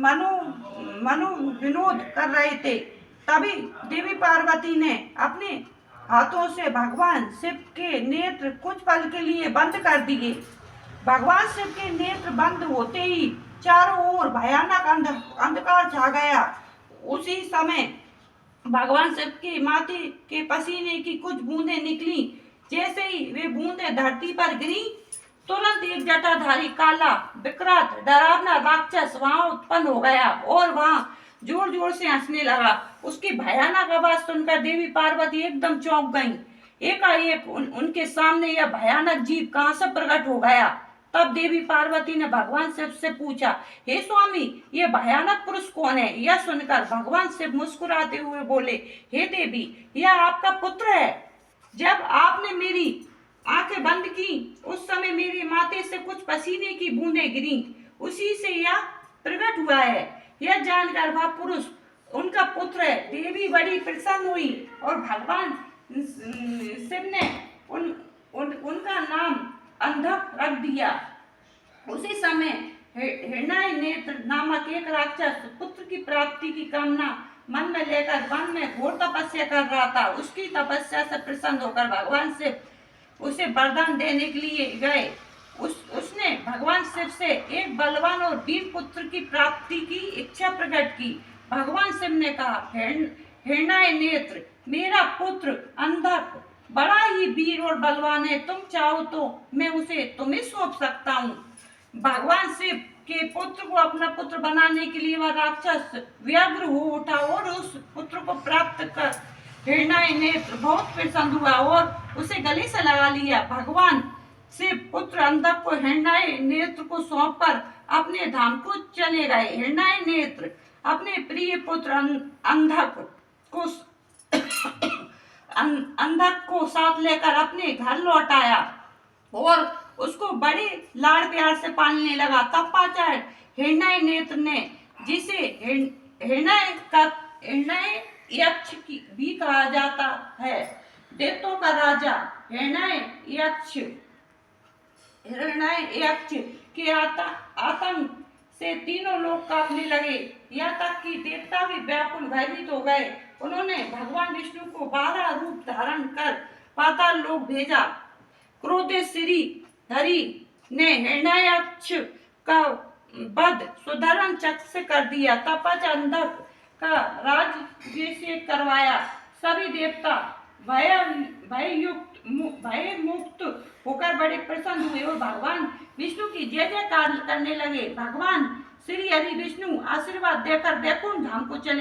मनो मनो विनोद कर रहे थे। तभी देवी पार्वती ने अपने हाथों से भगवान शिव के नेत्र कुछ पल के लिए बंद कर दिए। भगवान शिव के नेत्र बंद होते ही चारों ओर भयानक अंधकार छा गया। उसी समय भगवान शिव के माथे के पसीने की कुछ बूंदें निकली। जैसे ही वे बूंदें धरती पर गिरी, तुरंत एक जटाधारी काला विकराल डरावना राक्षस वहां उत्पन्न हो गया और वहां जोर जोर से हंसने लगा। उसकी भयानक आवाज सुनकर देवी पार्वती एकदम चौंक गईं। एकाएक उनके सामने यह भयानक जीव कहां से प्रकट हो गया। तब देवी पार्वती ने भगवान शिव से पूछा, हे स्वामी, ये भयानक पुरुष कौन है? यह सुनकर भगवान शिव मुस्कुराते हुए बोले, हे देवी, यह आपका पुत्र है। जब आपने मेरी आंखें बंद की उस समय मेरे माथे से कुछ पसीने की बूंदें गिरी, उसी से यह प्रकट हुआ है। यह जानकर वह पुरुष उनका पुत्र है। देवी बड़ी प्रसन्न हुई और भगवान शिव ने उनका नाम अंधक रख दिया। उसी समय हिरण्य नेत्र नामक एक राक्षस पुत्र की प्राप्ति की कामना मन में लेकर वन में घोर तपस्या कर रहा था। उसकी तपस्या से प्रसन्न होकर भगवान शिव उसे वरदान देने के लिए गए। उसने भगवान शिव से एक बलवान और वीर पुत्र की प्राप्ति की इच्छा प्रकट की। भगवान शिव ने कहा, हिरण्य नेत्र, मेरा पुत्र अंधक बड़ा ही वीर और बलवान है। तुम चाहो तो मैं उसे तुम्हें सौंप सकता हूँ। भगवान शिव के पुत्र को अपना पुत्र बनाने के लिए वह राक्षस व्यग्र हो उठा और उस पुत्र को प्राप्त कर हिरण्य नेत्र बहुत प्रसन्न हुआ और उसे गले से लगा लिया। भगवान शिव पुत्र अंधक को हिरण्य नेत्र को सौंपकर अपने धाम को चले गए। हिरण्य नेत्र अपने प्रिय पुत्र अंधक को साथ लेकर अपने घर लौट आया और उसको बड़े लाड़ प्यार से पालने लगा। तब पाचार हिरण्य नेत्र ने, जिसे हिरण्य यक्ष भी कहा जाता है, दैत्यों का राजा हिरण्य यक्ष के आतंक से तीनों लोग कांपने लगे। यहाँ तक कि देवता भी व्याकुल भयभीत हो गए। उन्होंने भगवान विष्णु को 12 रूप धारण कर पाताल लोक भेजा। क्रोधित श्रीधरी ने हिरण्याक्ष का वध सुदर्शन चक्र से कर दिया। तपज अंधक का राज्याभिषेक करवाया। सभी देवता भय मुक्त होकर बड़े प्रसन्न हुए और भगवान विष्णु की जय जयकार करने लगे। भगवान श्री हरि विष्णु आशीर्वाद देकर वैकुंठ धाम को चले